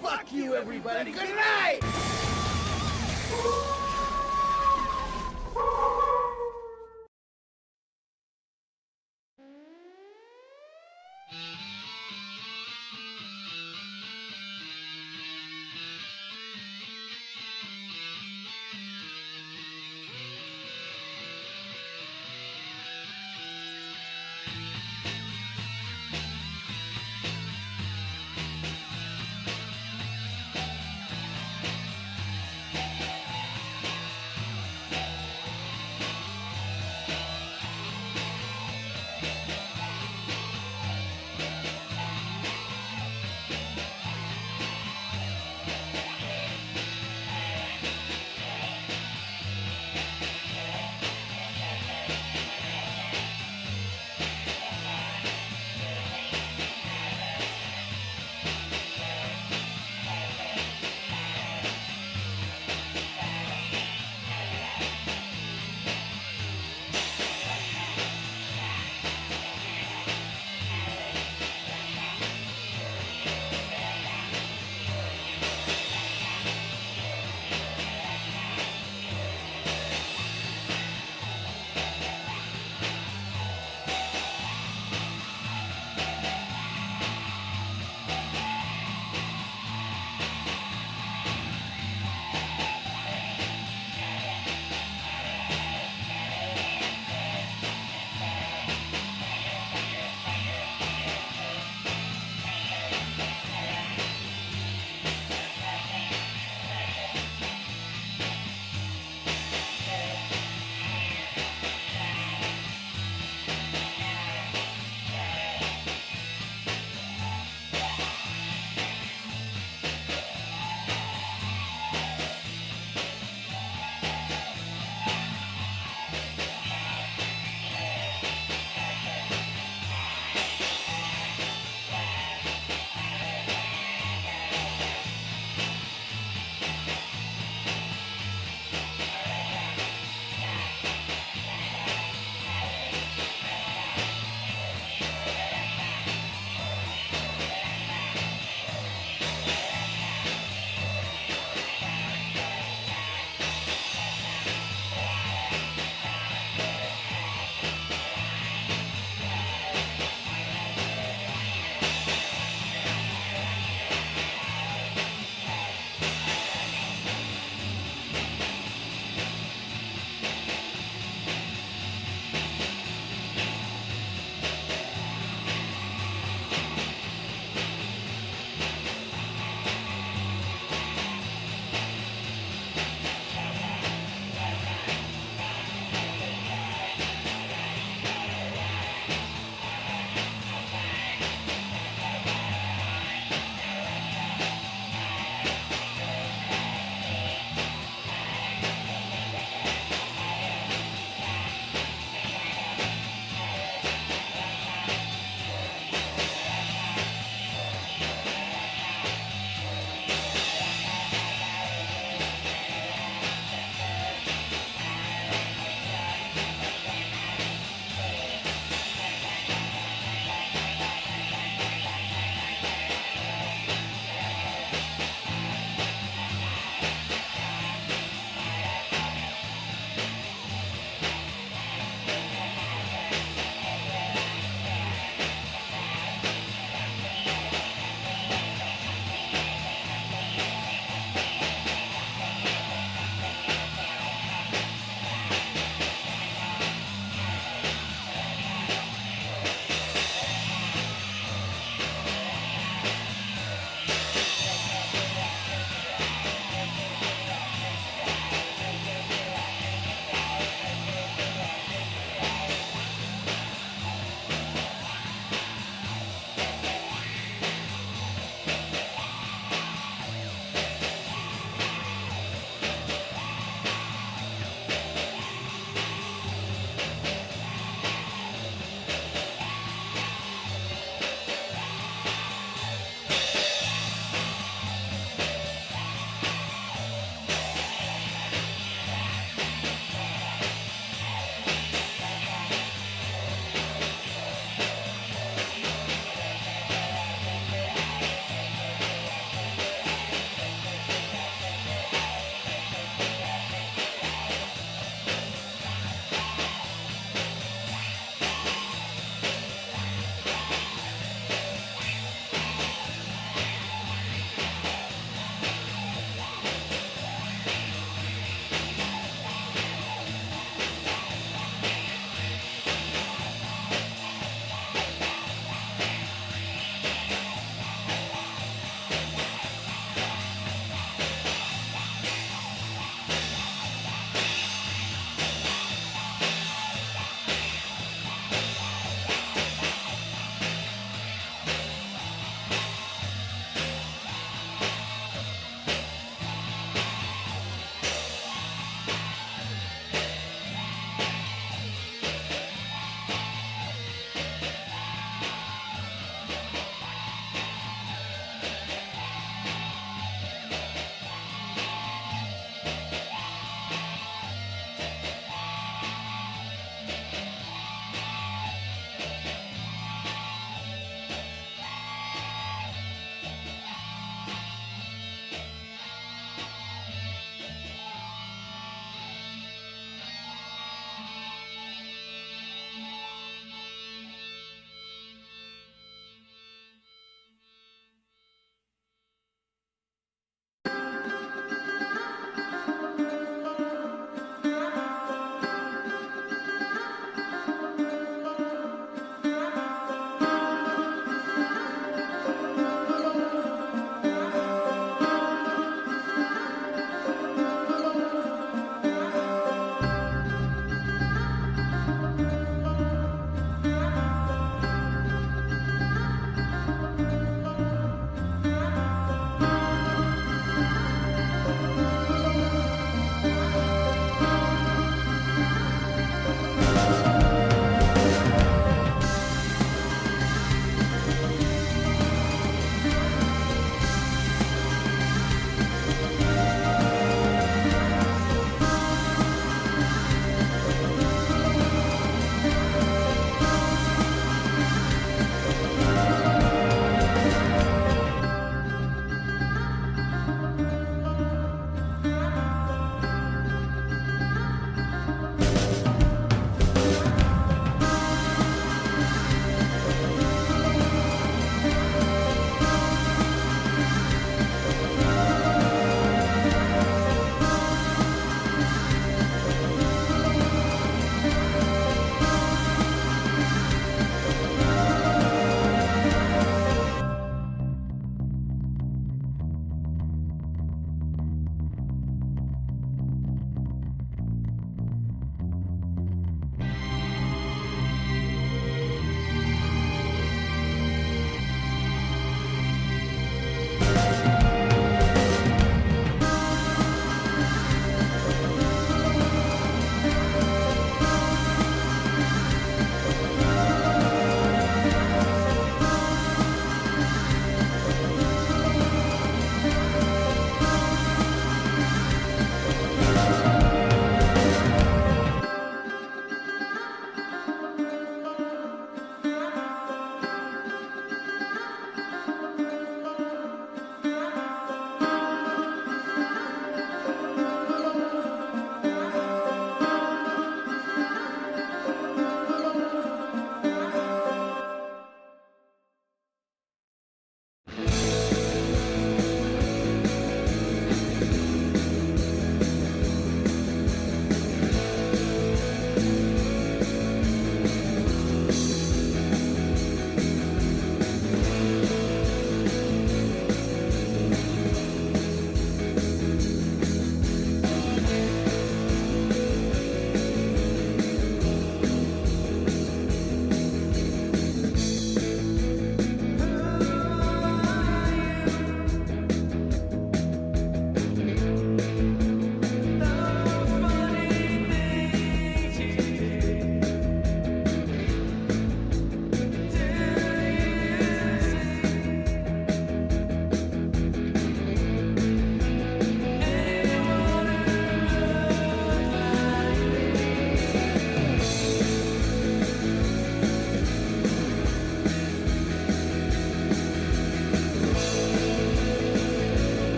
Fuck you, everybody. Good night!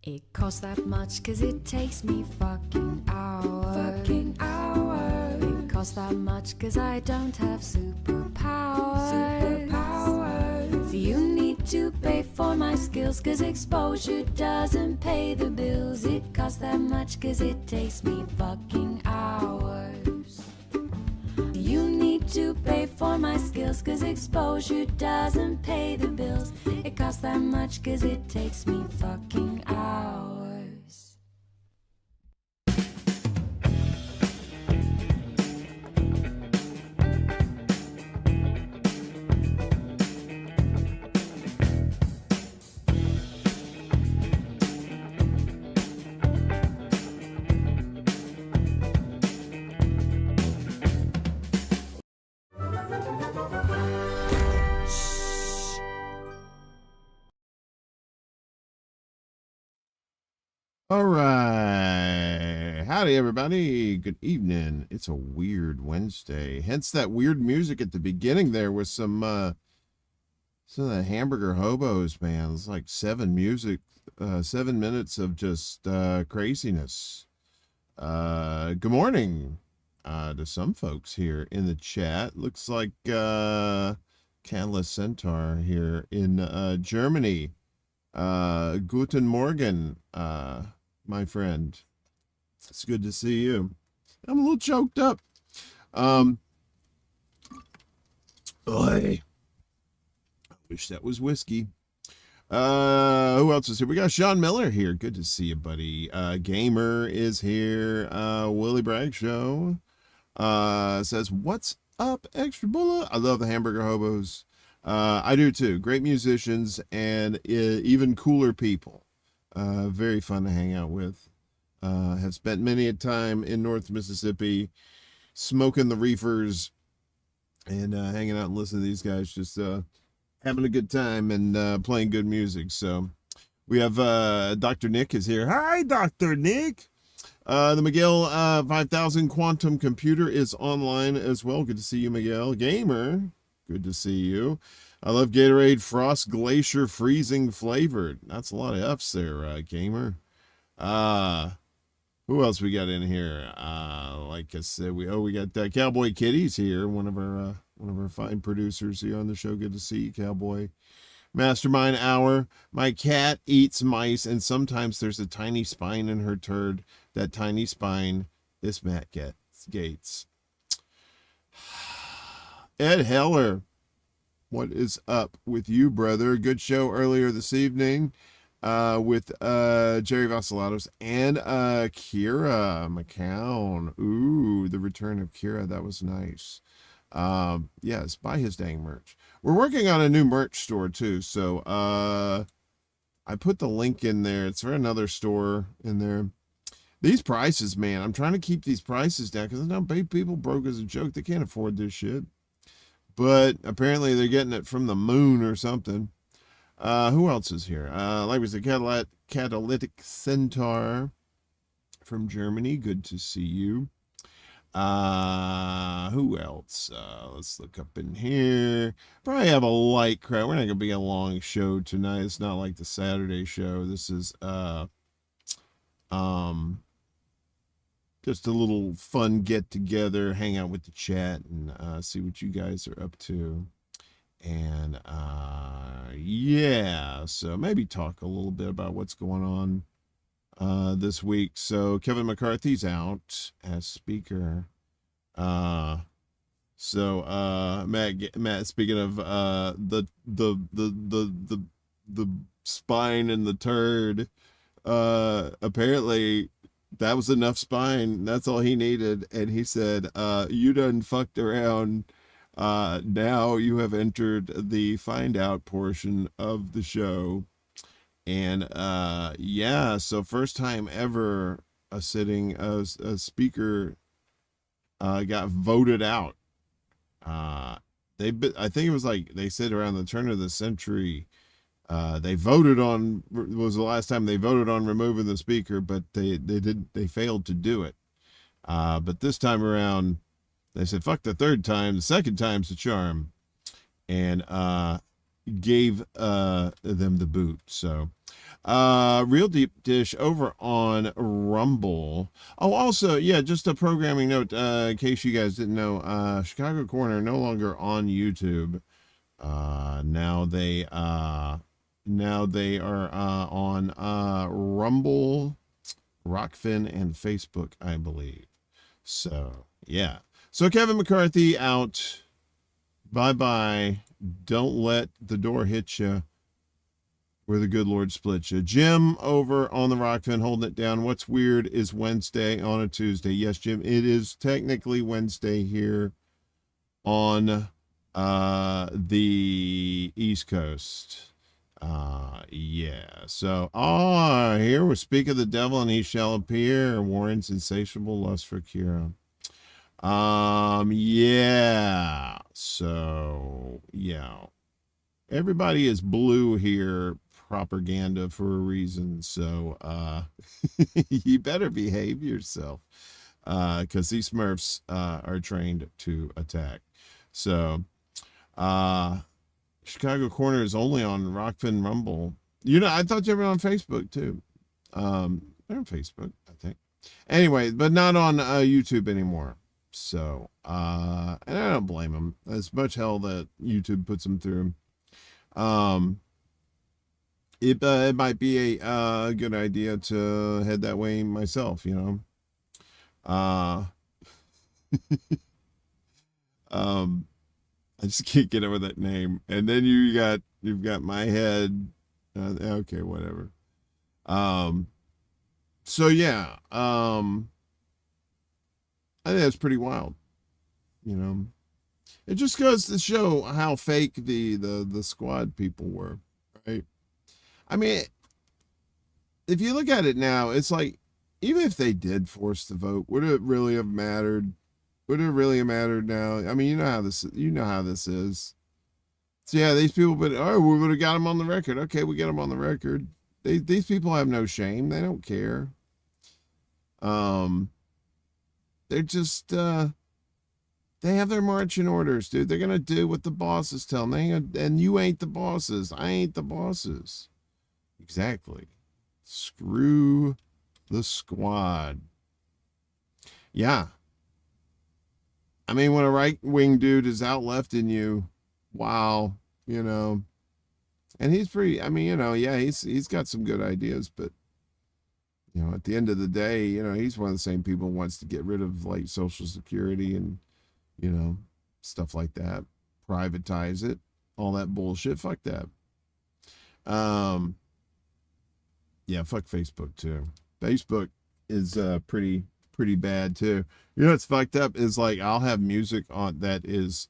It costs that much cause it takes me fucking hours. It costs that much cause I don't have superpowers. So you need to pay for my skills cause exposure doesn't pay the bills. It costs that much cause it takes me fucking hours. You need to pay for my skills cause exposure doesn't pay the bills. It costs that much cause it takes me fucking hours. All right. Howdy, everybody. Good evening. It's a weird Wednesday. Hence that weird music at the beginning there with some of the Hamburger Hobos, man. It's like 7 minutes of just craziness. Good morning to some folks here in the chat. Looks like Catalyst Centaur here in Germany. Guten Morgen, my friend. It's good to see you. I'm a little choked up. Oy. I wish that was whiskey. Who else is here? We got Sean Miller here. Good to see you, buddy. Gamer is here. Willie Bragg Show says, "What's up, Extra Bullet?" I love the Hamburger Hobos. I do too. Great musicians and even cooler people. Very fun to hang out with. Have spent many a time in North Mississippi smoking the reefers and hanging out and listening to these guys, just having a good time and playing good music. So we have Dr. Nick is here. Hi, Dr. Nick. The Miguel 5000 quantum computer is online as well. Good to see you, Miguel. Gamer, good to see you. I love Gatorade Frost Glacier freezing flavored. That's a lot of F's there, Gamer. Who else we got in here? Like I said, we got Cowboy Kitty's here, one of our fine producers here on the show. Good to see you, Cowboy. Mastermind Hour. My cat eats mice, and sometimes there's a tiny spine in her turd. That tiny spine is Matt Gates. Ed Heller, what is up with you, brother? Good show earlier this evening with Jerry Vassilatos and Kira McCown. Ooh, the return of Kira. That was nice. Yes, buy his dang merch. We're working on a new merch store too, so I put the link in there. It's for another store in there. These prices, man, I'm trying to keep these prices down because I don't pay people broke as a joke. They can't afford this shit. But apparently they're getting it from the moon or something. Who else is here? Like we said, Catalytic Centaur from Germany. Good to see you. Who else? Let's look up in here. Probably have a light crowd. We're not gonna be a long show tonight. It's not like the Saturday show. This is just a little fun get together, hang out with the chat, and see what you guys are up to. And yeah, so maybe talk a little bit about what's going on this week. So Kevin McCarthy's out as speaker. Matt, speaking of the spine and the turd, apparently that was enough spine. That's all he needed. And he said, you done fucked around. Now you have entered the find out portion of the show. And yeah, so first time ever a speaker got voted out. I think it was like they said around the turn of the century, they voted on, was the last time they voted on removing the speaker, but they failed to do it. But this time around, they said, fuck the third time, the second time's the charm, and gave them the boot. So Real Deep Dish over on Rumble. Oh, also, yeah, just a programming note, in case you guys didn't know, Chicago Corner no longer on YouTube. Now they are on Rumble, Rockfin, and Facebook, I believe. So yeah. So Kevin McCarthy out. Bye bye. Don't let the door hit you where the good Lord splits you. Jim over on the Rockfin holding it down. What's weird is Wednesday on a Tuesday. Yes, Jim, it is technically Wednesday here on the East Coast. Yeah. So, here we speak of the devil and he shall appear. Warren's insatiable lust for Kira. Yeah. So, yeah. Everybody is blue here, propaganda for a reason. So, you better behave yourself. Because these Smurfs are trained to attack. So, Chicago Corner is only on Rockfin Rumble. I thought you were on Facebook too. They're on Facebook, I think. Anyway, but not on YouTube anymore. So, and I don't blame them. As much hell that YouTube puts them through. It might be a good idea to head that way myself, I just can't get over that name. And then you've got my head. Okay, whatever. So yeah. I think that's pretty wild. It just goes to show how fake the squad people were, right? I mean, if you look at it now, it's like, even if they did force the vote, would it really have mattered? Would it really have mattered now? I mean, you know how this is. So yeah, these people, but we would have got them on the record. Okay, we get them on the record. These people have no shame. They don't care. They're just they have their marching orders, dude. They're gonna do what the bosses tell them. And you ain't the bosses. I ain't the bosses. Exactly. Screw the squad. Yeah. I mean, when a right-wing dude is out left in you, wow, and he's pretty, I mean, yeah, he's got some good ideas, but, at the end of the day, he's one of the same people who wants to get rid of, like, Social Security and, stuff like that, privatize it, all that bullshit, fuck that. Yeah, fuck Facebook, too. Facebook is pretty bad too. What's fucked up is, like, I'll have music on that's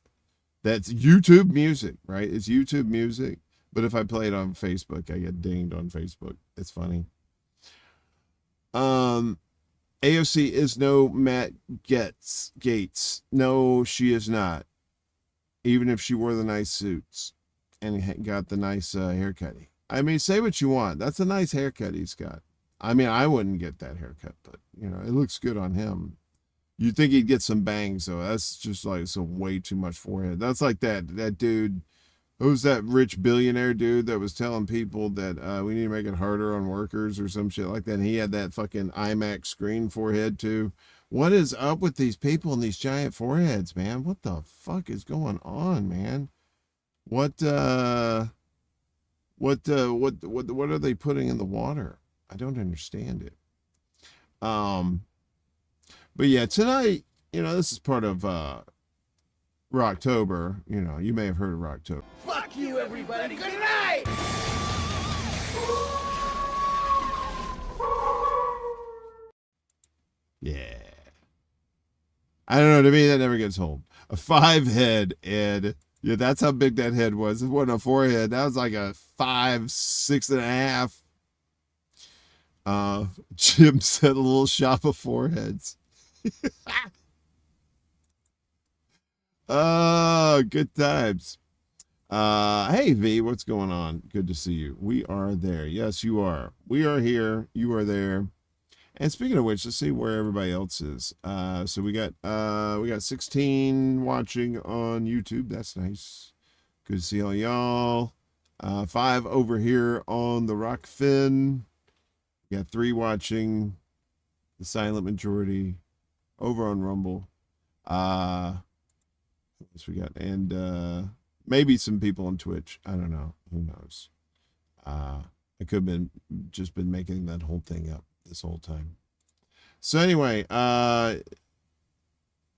YouTube music, right? It's YouTube music, but if I play it on Facebook, I get dinged on Facebook. It's funny. AOC is no Matt Gates. No, she is not. Even if she wore the nice suits and got the nice haircut. I mean, say what you want. That's a nice haircut he's got. I mean, I wouldn't get that haircut, but, it looks good on him. You'd think he'd get some bangs, though. That's just like some way too much forehead. That's like that dude. Who's that rich billionaire dude that was telling people that we need to make it harder on workers or some shit like that? And he had that fucking IMAX screen forehead, too. What is up with these people and these giant foreheads, man? What the fuck is going on, man? What are they putting in the water? I don't understand it. But yeah, tonight, this is part of Rocktober. You may have heard of Rocktober. Fuck you, everybody. Good night. Yeah. I don't know. To me, that never gets old. A 5-head, Ed. Yeah, that's how big that head was. It wasn't a 4-head. That was like a 5, 6.5. Jim said a little shop of foreheads. Oh, good times. Hey V, what's going on? Good to see you. We are there. Yes, you are. We are here. You are there. And speaking of which, let's see where everybody else is. So we got 16 watching on YouTube. That's nice. Good to see all y'all. 5 over here on the Rock Fin. We got 3 watching the silent majority over on Rumble. What else we got? And maybe some people on Twitch. I don't know. Who knows? I could have been making that whole thing up this whole time. So anyway,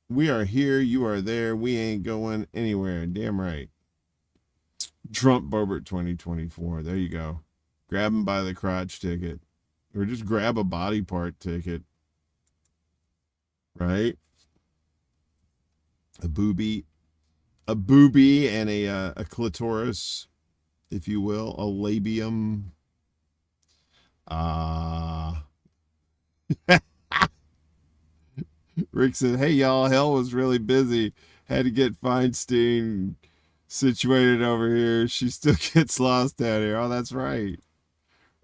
we are here. You are there. We ain't going anywhere. Damn right. Trump Bobert 2024. There you go. Grab him by the crotch ticket. Or just grab a body part ticket. Right? A boobie and a clitoris, if you will. A labium. Rick said, hey, y'all, hell was really busy. Had to get Feinstein situated over here. She still gets lost out here. Oh, that's right.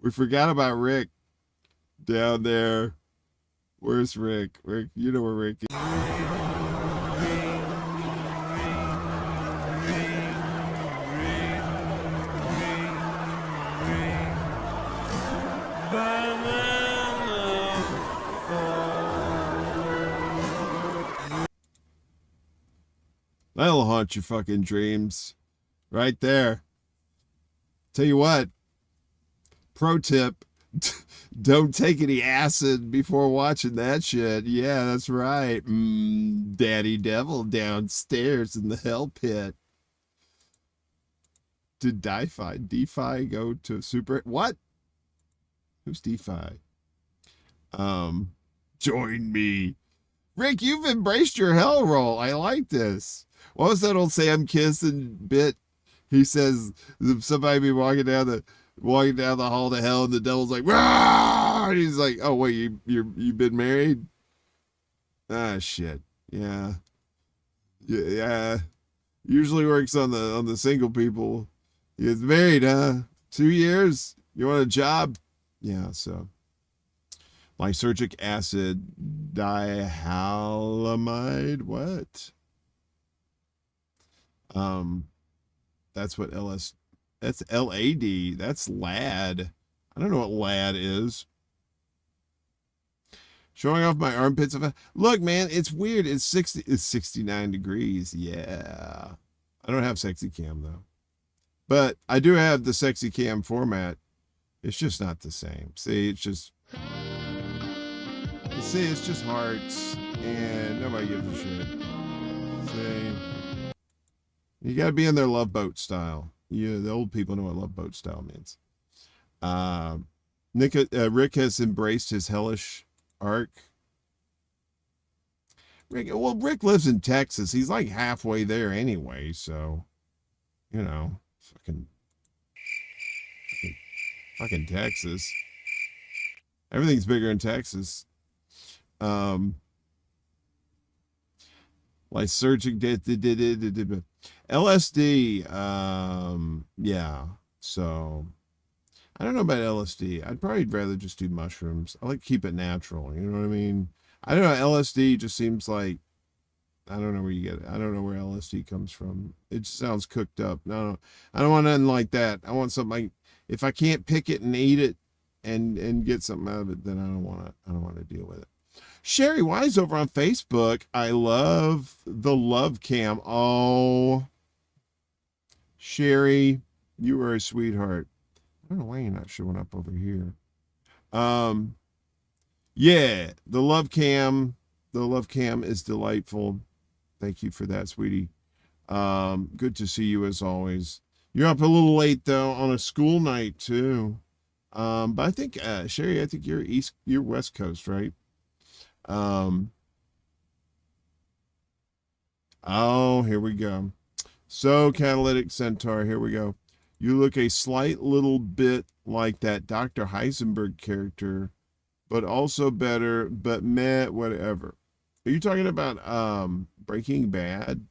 We forgot about Rick down there. Where's Rick? Rick, you know where Rick is. That'll haunt your fucking dreams. Right there. Tell you what. Pro tip. Don't take any acid before watching that shit. Yeah, that's right. Daddy Devil downstairs in the hell pit. Did DeFi go to Super? What? Who's DeFi? Join me. Rick, you've embraced your hell roll. I like this. What was that old Sam Kinison bit? He says somebody be walking down the hall to hell, and the devil's like, "Rah!" And he's like, "Oh wait, you've been married?" Ah, shit. Yeah. Usually works on the single people. He's married, huh? 2 years. You want a job? Yeah. So, lysergic acid dihalamide. What? That's what that's LAD. That's LAD. I don't know what LAD is. Showing off my armpits. Look, man, it's weird. It's 69 degrees. Yeah. I don't have sexy cam though. But I do have the sexy cam format. It's just not the same. See, it's just hearts and nobody gives a shit. See? You got to be in their Love Boat style. The old people know what Love Boat style means. Rick has embraced his hellish arc. Rick lives in Texas. He's like halfway there anyway, so fucking Texas. Everything's bigger in Texas. Lysergic LSD, yeah. So I don't know about LSD. I'd probably rather just do mushrooms. I like to keep it natural. You know what I mean? I don't know. LSD just seems like, I don't know where you get it. I don't know where LSD comes from. It just sounds cooked up. No, I don't want nothing like that. I want something like, if I can't pick it and eat it and get something out of it, then I don't want to deal with it. Sherry Wise over on Facebook. I love the love cam. Oh, Sherry, you are a sweetheart. I don't know why you're not showing up over here. Yeah, the love cam is delightful. Thank you for that, sweetie. Good to see you as always. You're up a little late though on a school night too. But I think Sherry, I think you're West Coast, right? Oh, here we go. So Catalytic Centaur, here we go. You look a slight little bit like that Dr. Heisenberg character, but also better, but meh, whatever. Are you talking about Breaking Bad?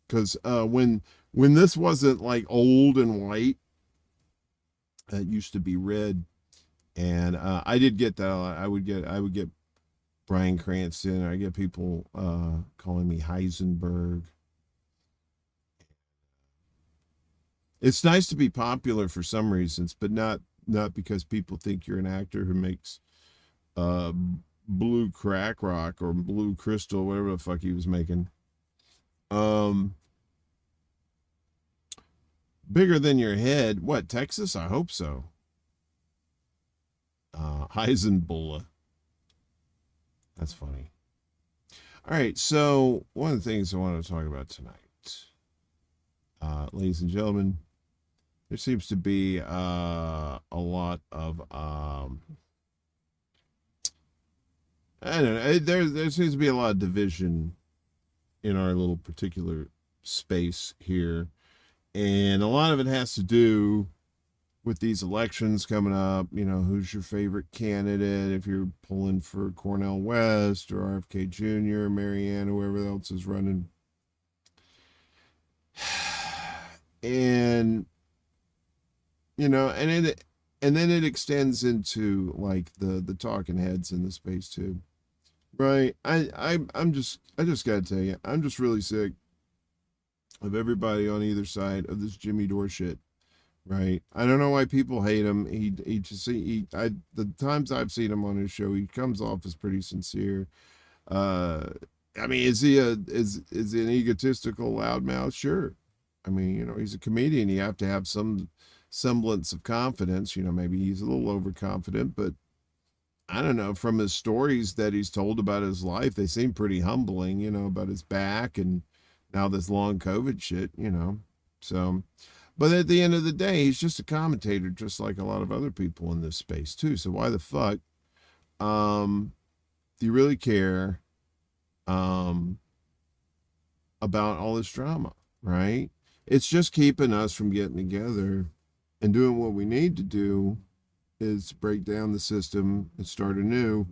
Because when this wasn't like old and white, it used to be red, and I did get that. I would get Bryan Cranston. I get people calling me Heisenberg. It's nice to be popular for some reasons, but not because people think you're an actor who makes uh blue crack rock or blue crystal, whatever the fuck he was making. Um Bigger than your head. What, Texas? I hope so. Heisenbulla. That's funny. All right, so one of the things I want to talk about tonight, ladies and gentlemen, there seems to be a lot of I don't know. There seems to be a lot of division in our little particular space here, and a lot of it has to do with these elections coming up. You know, who's your favorite candidate? If you're pulling for Cornel West or RFK Jr., Marianne, whoever else is running, and you know, and then it extends into like the talking heads in the space too. Right. I just gotta tell you, I'm just really sick of everybody on either side of this Jimmy Dore shit. Right. I don't know why people hate him. The times I've seen him on his show, he comes off as pretty sincere. Uh, I mean, is he an egotistical loudmouth? Sure. I mean, you know, he's a comedian. You have to have some semblance of confidence. You know, maybe he's a little overconfident, but I don't know, from his stories that he's told about his life, they seem pretty humbling, you know, about his back and now this long COVID shit, you know. So, but at the end of the day, he's just a commentator, just like a lot of other people in this space too. So why the fuck do you really care about all this drama, right? It's just keeping us from getting together and doing what we need to do, is break down the system and start anew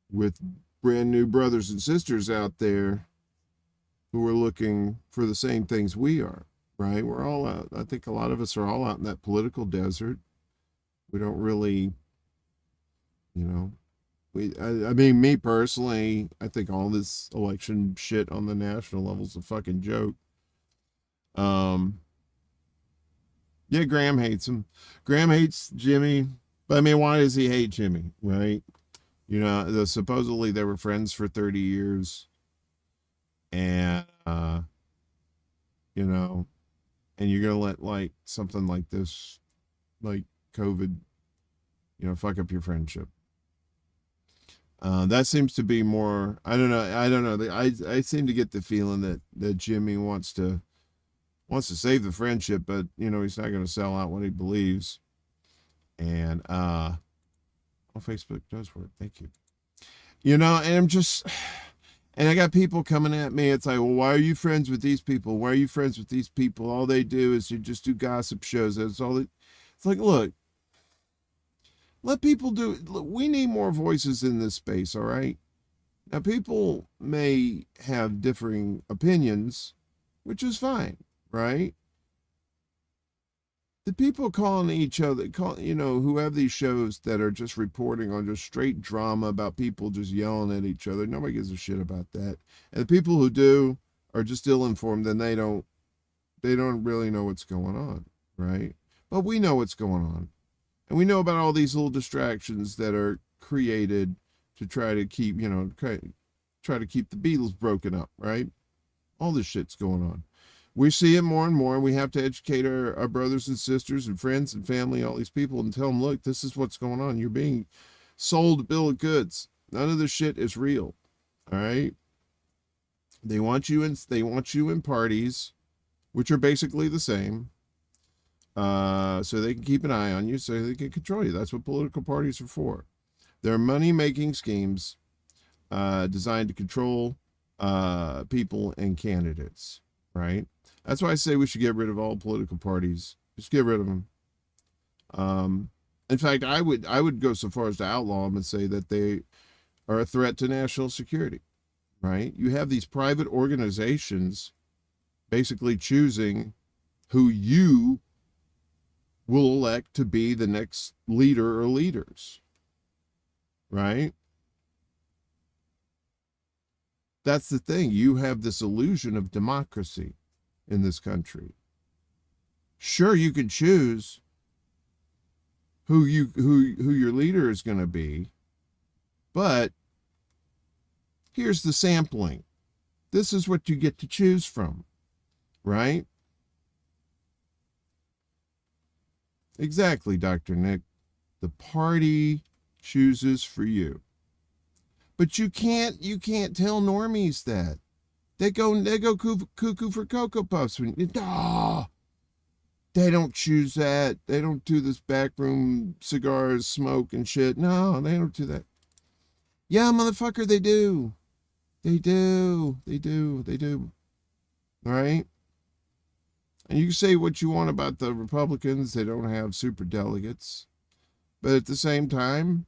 with brand new brothers and sisters out there who are looking for the same things we are, right? We're all out. I think a lot of us are all out in that political desert. We don't really, you know, I mean, me personally, I think all this election shit on the national level is a fucking joke. Yeah, Graham hates him. Graham hates Jimmy. But I mean, why does he hate Jimmy, right? You know, supposedly they were friends for 30 years. And, you know, and you're going to let like something like this, like COVID, you know, fuck up your friendship. That seems to be more, I don't know. I seem to get the feeling that Jimmy wants to save the friendship, but you know, he's not going to sell out what he believes. And oh, Facebook does work. Thank you. You know, and I'm just, and I got people coming at me. It's like, well, why are you friends with these people? Why are you friends with these people? All they do is you just do gossip shows. That's all. It's like, look, let people do it. Look, we need more voices in this space. All right. Now, people may have differing opinions, which is fine, right? The people calling each other, you know, who have these shows that are just reporting on just straight drama about people just yelling at each other, nobody gives a shit about that. And the people who do are just ill-informed, and they don't really know what's going on, right? But we know what's going on. And we know about all these little distractions that are created to try to keep, you know, try to keep the Beatles broken up, right? All this shit's going on. We see it more and more. We have to educate our brothers and sisters and friends and family, all these people, and tell them, look, this is what's going on. You're being sold a bill of goods. None of this shit is real. All right. They want you in parties, which are basically the same. So they can keep an eye on you, so they can control you. That's what political parties are for. They're money-making schemes designed to control people and candidates, right? That's why I say we should get rid of all political parties. Just get rid of them. In fact, I would go so far as to outlaw them and say that they are a threat to national security, right? You have these private organizations basically choosing who you will elect to be the next leader or leaders, right? That's the thing. You have this illusion of democracy in this country. Sure, you could choose who your leader is going to be, but here's the sampling. This is what you get to choose from, right? Exactly, Dr. Nick. The party chooses for you. But you can't tell normies that. They go cuckoo for Cocoa Puffs. Oh, they don't choose that. They don't do this backroom cigars, smoke, and shit. No, they don't do that. Yeah, motherfucker, they do. They do. They do. They do. All right? And you can say what you want about the Republicans. They don't have super delegates. But at the same time,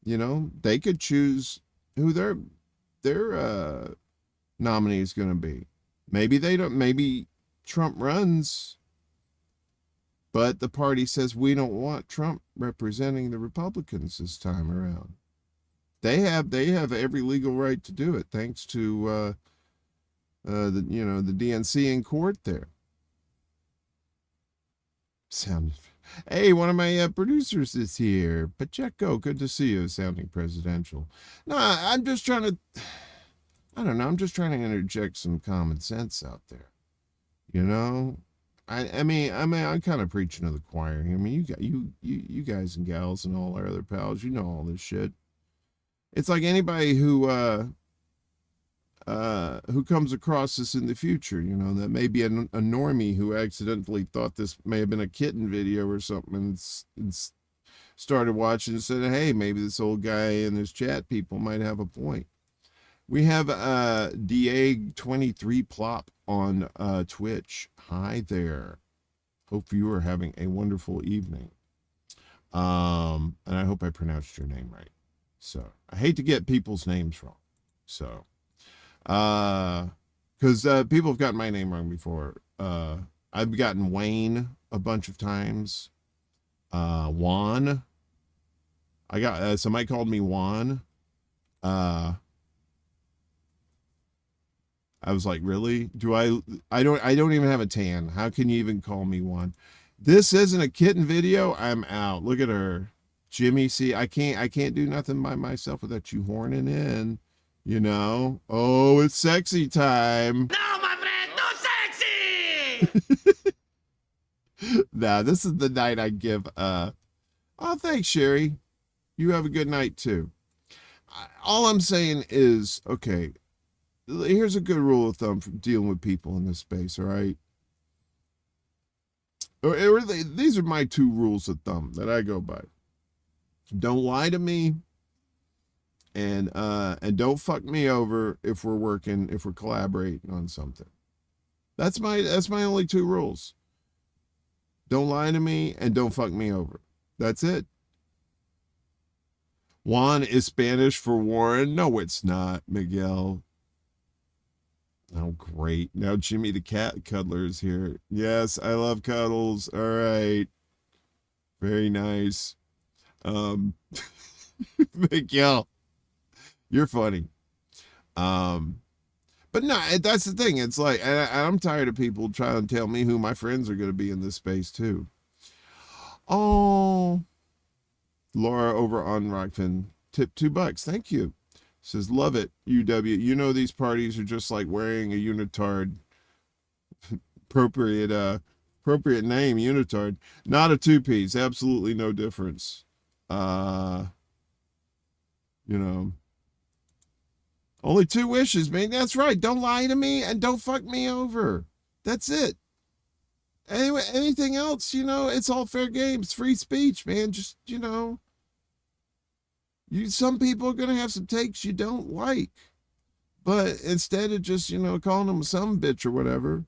you know, they could choose who their nominee is going to be. Maybe they don't. Maybe Trump runs, but the party says we don't want Trump representing the Republicans this time around. They have every legal right to do it, thanks to the DNC in court there. Hey, one of my producers is here. Pacheco, good to see you, sounding presidential. No, I'm just trying to, I don't know, I'm just trying to interject some common sense out there. You know? I mean, I'm kind of preaching to the choir. I mean, you guys and gals and all our other pals, you know all this shit. It's like anybody who comes across this in the future, you know, that may be a normie who accidentally thought this may have been a kitten video or something and started watching and said, hey, maybe this old guy and his chat people might have a point. We have DA23 Plop on Twitch. Hi there. Hope you are having a wonderful evening. And I hope I pronounced your name right. So I hate to get people's names wrong. So because people have gotten my name wrong before. I've gotten Wayne a bunch of times. Juan. I got somebody called me Juan. I was like, really? I don't even have a tan. How can you even call me Juan? This isn't a kitten video. I'm out. Look at her. Jimmy, see, I can't do nothing by myself without you horning in. You know? Oh, it's sexy time. No, my friend, no sexy! Nah, this is the night I give, oh, thanks, Sherry. You have a good night, too. All I'm saying is, okay, here's a good rule of thumb for dealing with people in this space, all right? These are my two rules of thumb that I go by. Don't lie to me, and don't fuck me over if we're collaborating on something. That's my only two rules. Don't lie to me and don't fuck me over. That's it. Juan is Spanish for Warren. No, it's not, Miguel. Oh, great. Now Jimmy the cat cuddler is here. Yes, I love cuddles. All right. Very nice. Miguel, you're funny. But no, that's the thing. It's like, I'm tired of people trying to tell me who my friends are going to be in this space too. Oh, Laura over on Rockfin, tip $2. Thank you. Says, love it, UW. You know, these parties are just like wearing a unitard. appropriate name, unitard. Not a two-piece. Absolutely no difference. You know, only two wishes, man. That's right. Don't lie to me and don't fuck me over. That's it. Anyway, anything else, you know, it's all fair game. It's free speech, man. Just, you know, some people are going to have some takes you don't like, but instead of just, you know, calling them some bitch or whatever.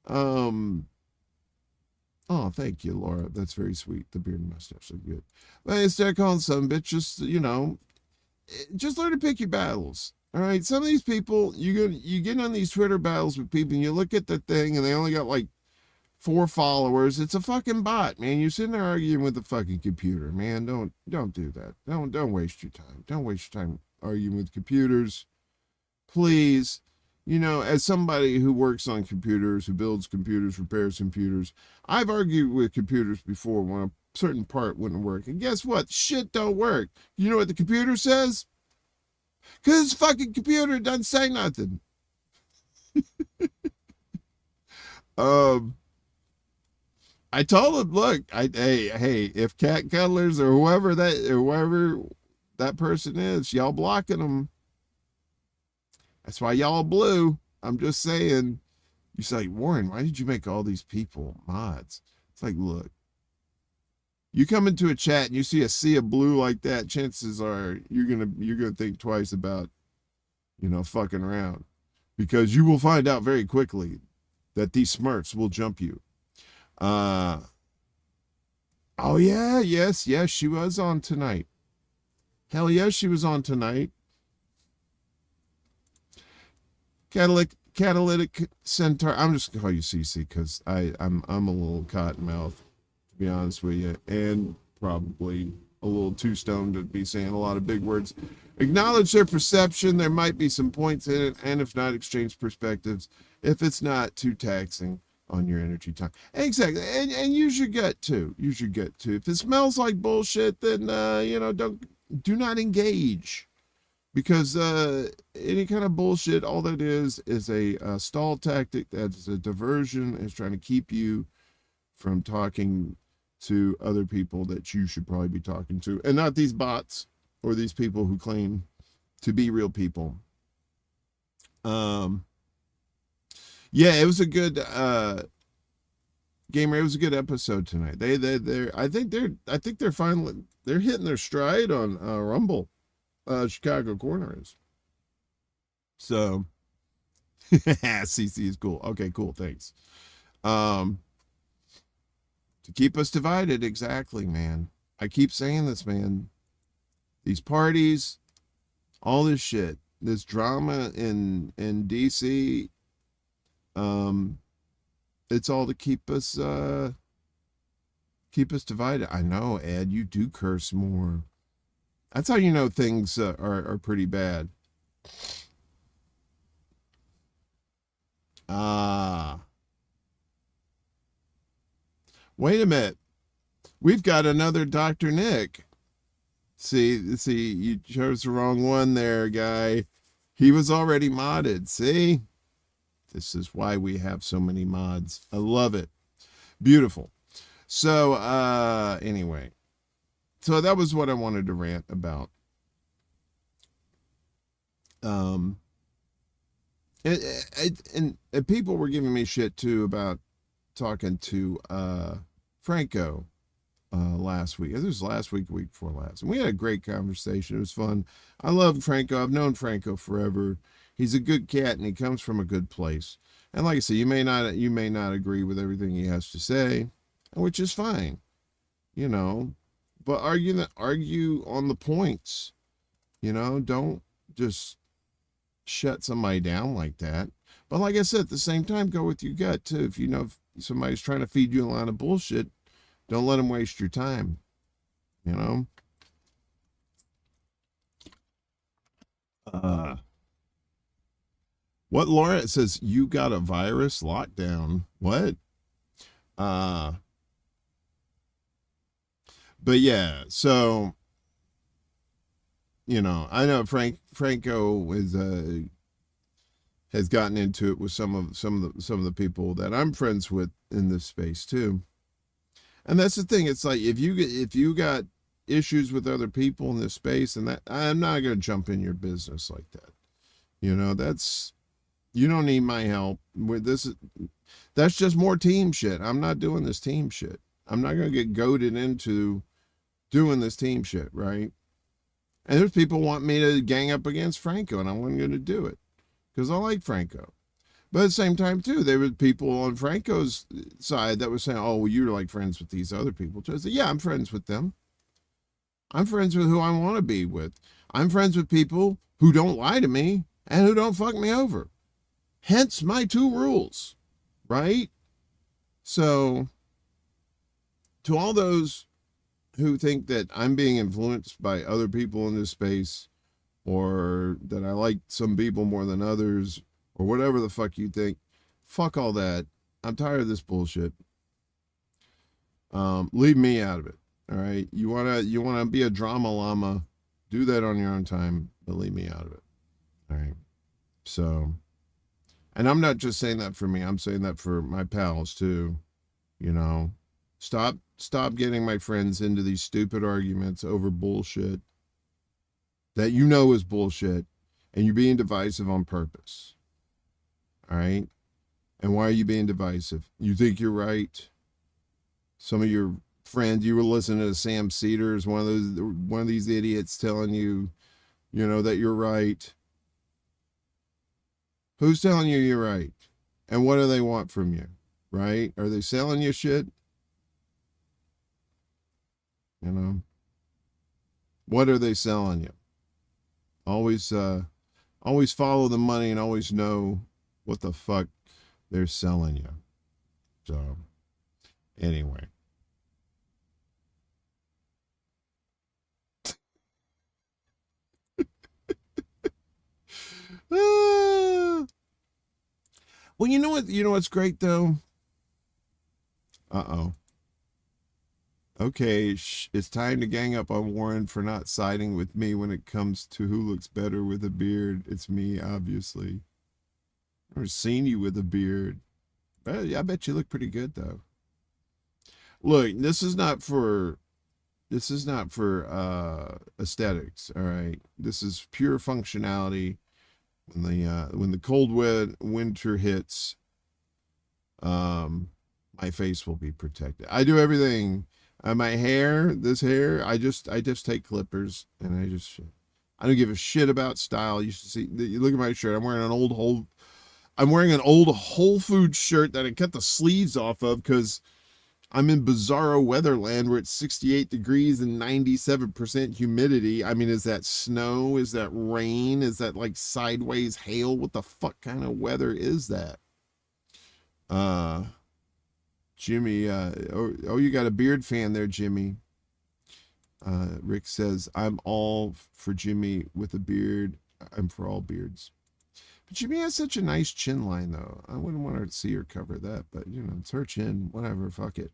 Oh, thank you, Laura. That's very sweet. The beard and mustache look good. But instead of calling some bitch, just, you know, just learn to pick your battles. All right. Some of these people, you get on these Twitter battles with people and you look at the thing and they only got like 4 followers. It's a fucking bot, man. You're sitting there arguing with the fucking computer, man. Don't do that. Don't waste your time. Don't waste your time arguing with computers. Please. You know, as somebody who works on computers, who builds computers, repairs computers, I've argued with computers before when a certain part wouldn't work. And guess what? Shit don't work. You know what the computer says? Because this fucking computer doesn't say nothing. I told him, look, hey, if cat cuddlers or whoever that person is, y'all blocking them. That's why y'all blue. I'm just saying. You say, Warren, why did you make all these people mods? It's like, look, you come into a chat and you see a sea of blue like that, chances are you're gonna think twice about, fucking around, because you will find out very quickly that these Smurfs will jump you. Oh yeah, yes, she was on tonight. Hell yes, she was on tonight. Catalytic Centaur. I'm just gonna call you CC because I'm a little cottonmouth, to be honest with you, and probably a little too stoned to be saying a lot of big words. Acknowledge their perception. There might be some points in it, and if not, exchange perspectives. If it's not too taxing on your energy time. Exactly. And use your gut too. Use your gut too. If it smells like bullshit, then do not engage. Because any kind of bullshit, all that is a stall tactic. That's a diversion. It's trying to keep you from talking to other people that you should probably be talking to, and not these bots or these people who claim to be real people. Yeah, it was a good gamer. It was a good episode tonight. I think they're finally hitting their stride on Rumble. Chicago Corner is. So CC is cool. Okay, cool, thanks. To keep us divided, exactly, man. I keep saying this, man. These parties, all this shit, this drama in DC, it's all to keep us divided. I know, Ed, you do curse more. That's how you know things are pretty bad. Wait a minute. We've got another Dr. Nick. See, you chose the wrong one there, guy. He was already modded. See? This is why we have so many mods. I love it. Beautiful. So, anyway. So that was what I wanted to rant about. And people were giving me shit too about talking to Franco last week. It was last week, the week before last. And we had a great conversation. It was fun. I love Franco. I've known Franco forever. He's a good cat and he comes from a good place. And like I said, you may not agree with everything he has to say, which is fine. But argue on the points. Don't just shut somebody down like that. But like I said, at the same time, go with your gut too. If if somebody's trying to feed you a line of bullshit, don't let them waste your time. What, Laura? It says you got a virus lockdown. What? But yeah, so I know Franco has gotten into it with some of the people that I'm friends with in this space too. And that's the thing. It's like if you got issues with other people in this space, and that I'm not going to jump in your business like that. You don't need my help with this. That's just more team shit. I'm not doing this team shit. I'm not going to get goaded into doing this team shit, right? And there's people want me to gang up against Franco, and I'm not going to do it because I like Franco. But at the same time, too, there were people on Franco's side that were saying, oh, well, you're like friends with these other people. So I said, yeah, I'm friends with them. I'm friends with who I want to be with. I'm friends with people who don't lie to me and who don't fuck me over. Hence my 2 rules, right? So to all those who think that I'm being influenced by other people in this space, or that I like some people more than others, or whatever the fuck you think. Fuck all that. I'm tired of this bullshit. Leave me out of it. All right. You wanna be a drama llama, do that on your own time, but leave me out of it. All right. So, and I'm not just saying that for me. I'm saying that for my pals too. You know, stop getting my friends into these stupid arguments over bullshit that you know is bullshit, and you're being divisive on purpose. All right. And why are you being divisive? You think you're right. Some of your friends, you were listening to Sam Cedars, one of these idiots telling you, that you're right. Who's telling you you're right? And what do they want from you? Right? Are they selling you shit? What are they selling you? Always follow the money and always know what the fuck they're selling you. So, anyway. Well, you know what? You know what's great though? Uh-oh. Okay, it's time to gang up on Warren for not siding with me when it comes to who looks better with a beard. It's me, obviously. I've never seen you with a beard. I bet you look pretty good though. Look, this is not for aesthetics, all right? This is pure functionality. When the cold winter hits, my face will be protected. I do everything. My hair, this hair, I just take clippers and I don't give a shit about style. You should see. You look at my shirt. I'm wearing an old Whole Foods shirt that I cut the sleeves off of because I'm in bizarro weatherland where it's 68 degrees and 97% humidity. I mean, is that snow? Is that rain? Is that like sideways hail? What the fuck kind of weather is that? Jimmy, you got a beard fan there, Jimmy. Rick says, I'm all for Jimmy with a beard. I'm for all beards. But Jimmy has such a nice chin line, though. I wouldn't want to see her cover that, but, it's her chin. Whatever, fuck it.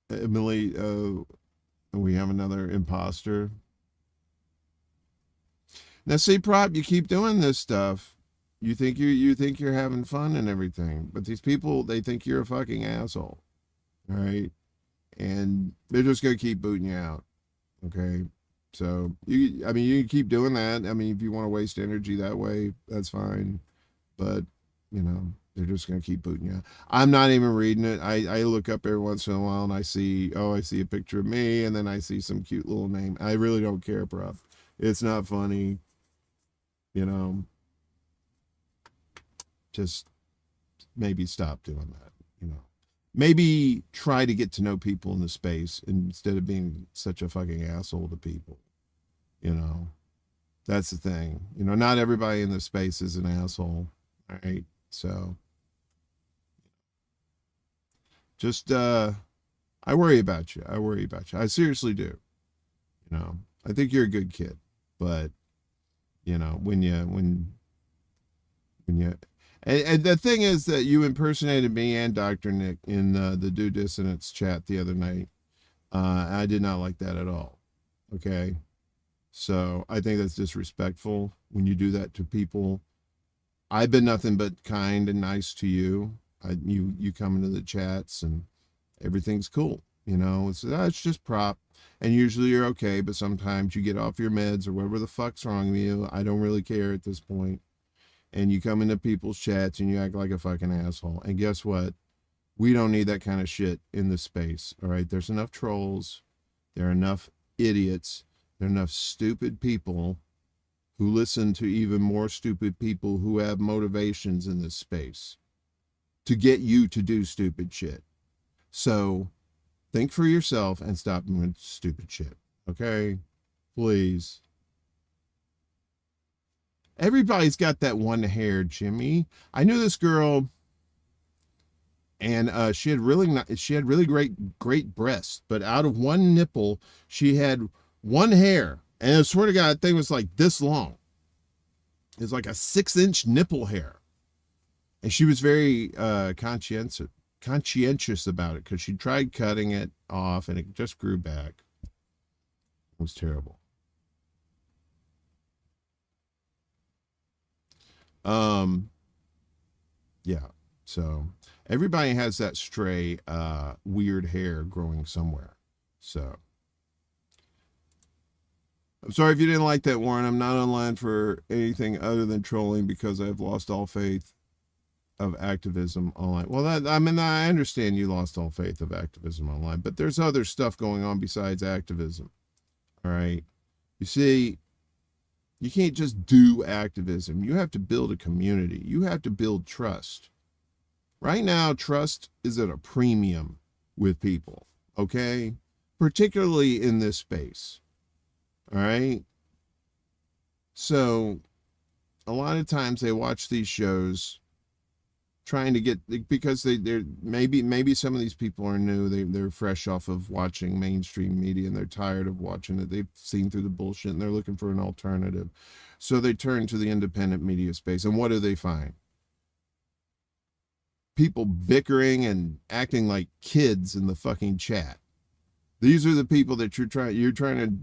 Emily, we have another imposter. Now, see, Prop, you keep doing this stuff. You think you're having fun and everything, but these people, they think you're a fucking asshole. All right? And they're just going to keep booting you out. Okay? So, you can keep doing that. I mean, if you want to waste energy that way, that's fine. But, they're just going to keep booting you out. I'm not even reading it. I look up every once in a while and I see a picture of me and then I see some cute little name. I really don't care, Prop. It's not funny. Just maybe stop doing that, maybe try to get to know people in the space instead of being such a fucking asshole to people. That's the thing. Not everybody in the space is an asshole. All right. So just, I worry about you. I seriously do. I think you're a good kid, but when you and the thing is that you impersonated me and Dr. Nick in the Do Dissonance chat the other night. I did not like that at all. Okay. So I think that's disrespectful when you do that to people. I've been nothing but kind and nice to you. You come into the chats and everything's cool. It's just Prop. And usually you're okay, but sometimes you get off your meds or whatever the fuck's wrong with you. I don't really care at this point. And you come into people's chats and you act like a fucking asshole. And guess what? We don't need that kind of shit in this space. All right. There's enough trolls. There are enough idiots. There are enough stupid people who listen to even more stupid people who have motivations in this space to get you to do stupid shit. So think for yourself and stop doing stupid shit. Okay? Please. Everybody's got that one hair, Jimmy. I knew this girl, and she had really great breasts, but out of one nipple, she had One hair. And I swear to God, that thing was like this long. It's like a 6-inch nipple hair. And she was very conscientious about it because she tried cutting it off and it just grew back. It was terrible. Yeah. So everybody has that stray, weird hair growing somewhere. So I'm sorry if you didn't like that, Warren. I'm not online for anything other than trolling because I've lost all faith of activism online. Well, I understand you lost all faith of activism online, but there's other stuff going on besides activism. All right. You see, you can't just do activism. You have to build a community. You have to build trust. Right now, trust is at a premium with people, okay? Particularly in this space, all right? So a lot of times they watch these shows trying to get, because they're maybe some of these people are new. They're fresh off of watching mainstream media and they're tired of watching it. They've seen through the bullshit and they're looking for an alternative. So they turn to the independent media space. And what do they find? People bickering and acting like kids in the fucking chat. These are the people that you're trying to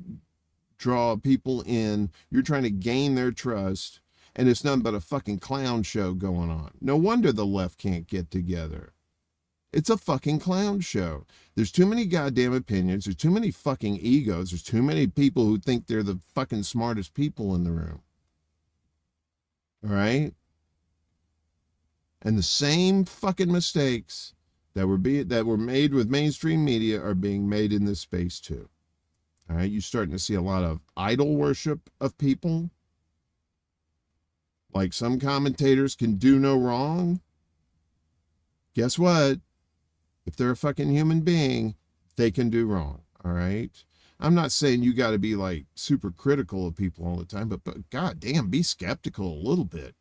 draw people in. You're trying to gain their trust. And it's nothing but a fucking clown show going on. No wonder the left can't get together. It's a fucking clown show. There's too many goddamn opinions. There's too many fucking egos. There's too many people who think they're the fucking smartest people in the room. All right? And the same fucking mistakes that were made with mainstream media are being made in this space too. All right? You're starting to see a lot of idol worship of people. Like some commentators can do no wrong. Guess what? If they're a fucking human being, they can do wrong. All right. I'm not saying you got to be like super critical of people all the time, but goddamn, be skeptical a little bit.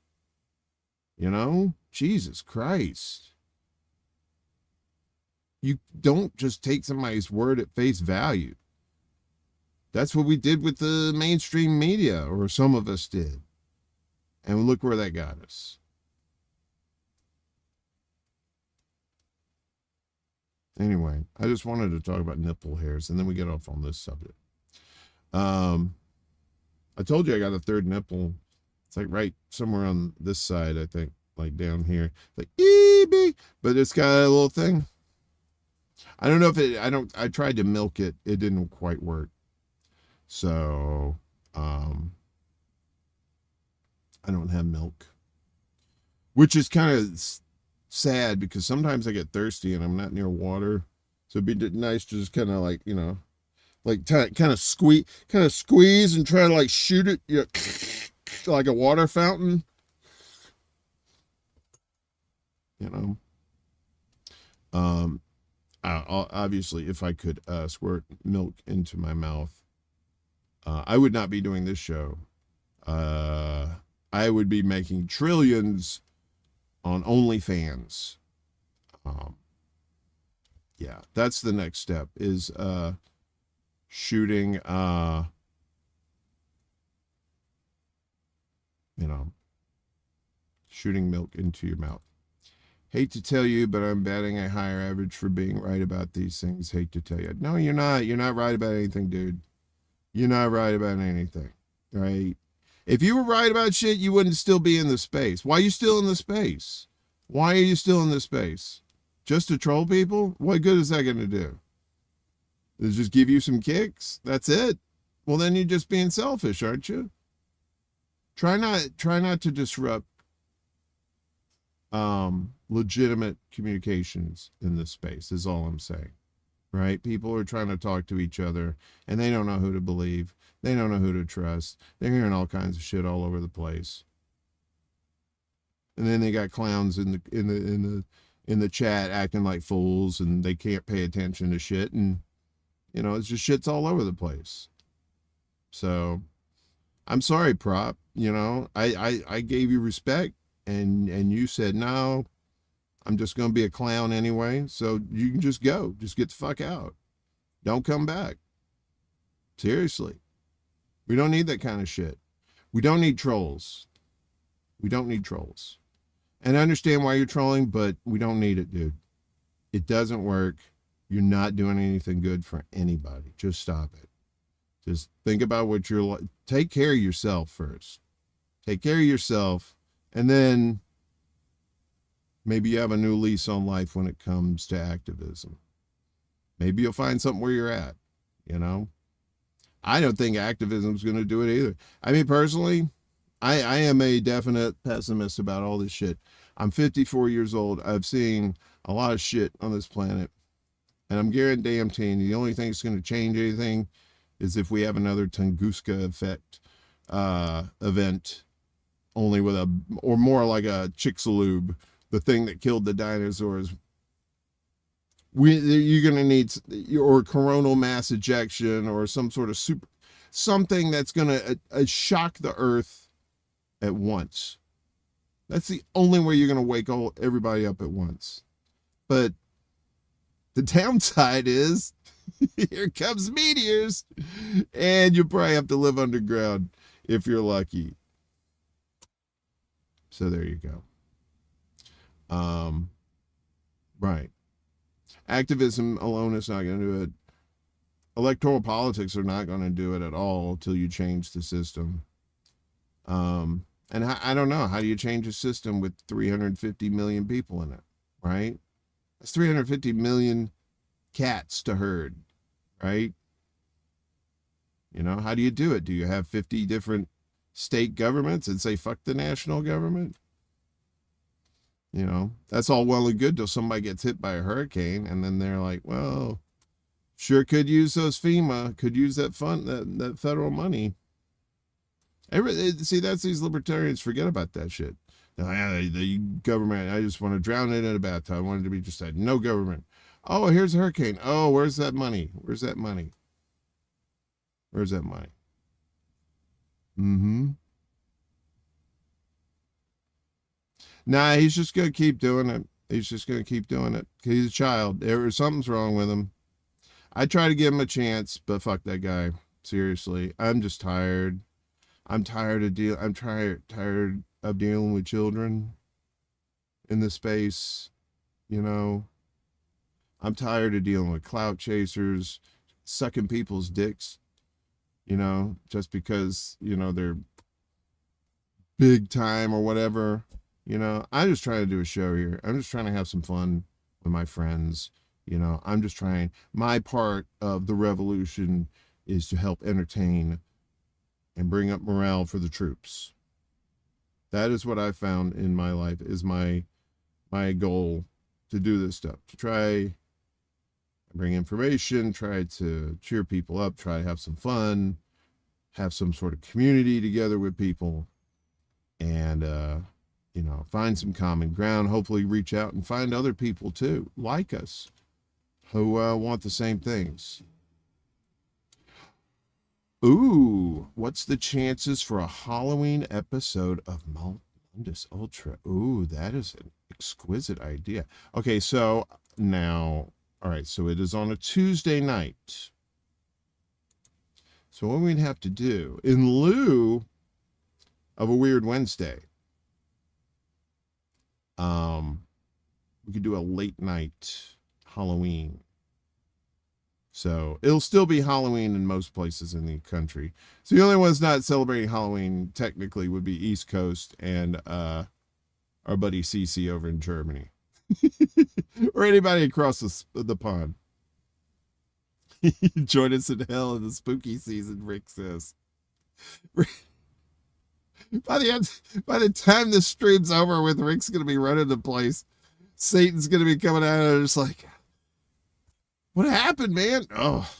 You know, Jesus Christ. You don't just take somebody's word at face value. That's what we did with the mainstream media, or some of us did. And look where that got us. Anyway, I just wanted to talk about nipple hairs, and then we get off on this subject. I told you I got a third nipple. It's like right somewhere on this side, I think, like down here. Like, but it's got a little thing. I don't know if I tried to milk it. It didn't quite work. So, I don't have milk, which is kind of sad because sometimes I get thirsty and I'm not near water. So it'd be nice to just kind of like, you know, like kind of squeeze and try to like shoot it, you know, like a water fountain, you know. Obviously if I could squirt milk into my mouth, I would not be doing this show. I would be making trillions on OnlyFans. Yeah, that's the next step, is shooting, you know, shooting milk into your mouth. Hate to tell you, but I'm batting a higher average for being right about these things. Hate to tell you. No, you're not. You're not right about anything, dude. You're not right about anything, right? If you were right about shit, you wouldn't still be in the space. Why are you still in the space? Why are you still in the space? Just to troll people? What good is that going to do? Does it just give you some kicks? That's it? Well, then you're just being selfish, aren't you? Try not to disrupt legitimate communications in this space, is all I'm saying. Right? People are trying to talk to each other and they don't know who to believe. They don't know who to trust. They're hearing all kinds of shit all over the place. And then they got clowns in the chat acting like fools, and they can't pay attention to shit, and you know, it's just shit's all over the place. So I'm sorry, Prop. You know, I gave you respect, and you said no, I'm just gonna be a clown anyway, so you can just go. Just get the fuck out. Don't come back. Seriously. We don't need that kind of shit. We don't need trolls. We don't need trolls. And I understand why you're trolling, but we don't need it, dude. It doesn't work. You're not doing anything good for anybody. Just stop it. Just think about what you're like. Take care of yourself first. Take care of yourself, and then maybe you have a new lease on life when it comes to activism. Maybe you'll find something where you're at, you know? I don't think activism is going to do it either. I mean, personally, I am a definite pessimist about all this shit. I'm 54 years old. I've seen a lot of shit on this planet. And I'm guaranteeing the only thing that's going to change anything is if we have another Tunguska effect event, only with or more like a Chicxulub, the thing that killed the dinosaurs. You're going to need or coronal mass ejection or some sort of something that's going to shock the earth at once. That's the only way you're going to wake everybody up at once. But the downside is here comes meteors, and you'll probably have to live underground if you're lucky. So there you go. Right. Activism alone is not going to do it. Electoral politics are not going to do it at all until you change the system. And I don't know. How do you change a system with 350 million people in it, right? That's 350 million cats to herd, right? You know, how do you do it? Do you have 50 different state governments and say, fuck the national government? You know, that's all well and good till somebody gets hit by a hurricane, and then they're like, well, sure could use those FEMA, could use that fund, that federal money. See, that's these libertarians forget about that shit. The government, I just want to drown it in a bathtub. I want it to be just that, no government. Oh, here's a hurricane. Oh, where's that money? Where's that money? Where's that money? Mm-hmm. Nah, he's just going to keep doing it. He's just going to keep doing it. He's a child. Something's wrong with him. I try to give him a chance, but fuck that guy. Seriously. I'm just tired. I'm tired of dealing with children in this space. You know, I'm tired of dealing with clout chasers, sucking people's dicks, you know, just because, you know, they're big time or whatever. You know, I'm just trying to do a show here. I'm just trying to have some fun with my friends. You know, I'm just trying. My part of the revolution is to help entertain and bring up morale for the troops. That is what I found in my life is my goal to do this stuff, to try bring information, try to cheer people up, try to have some fun, have some sort of community together with people, and you know, find some common ground, hopefully reach out and find other people too, like us, who want the same things. Ooh, what's the chances for a Halloween episode of Mundus Ultra? Ooh, that is an exquisite idea. Okay, so now, all right, so it is on a Tuesday night. So what we'd have to do, in lieu of a Weird Wednesday, we could do a late night Halloween. So it'll still be Halloween in most places in the country. So the only ones not celebrating Halloween technically would be East Coast and our buddy CC over in Germany. Or anybody across the pond. Join us in hell in the spooky season, Rick says. By the time this stream's over with, Rick's going to be running the place. Satan's going to be coming out and just like, what happened, man? Oh,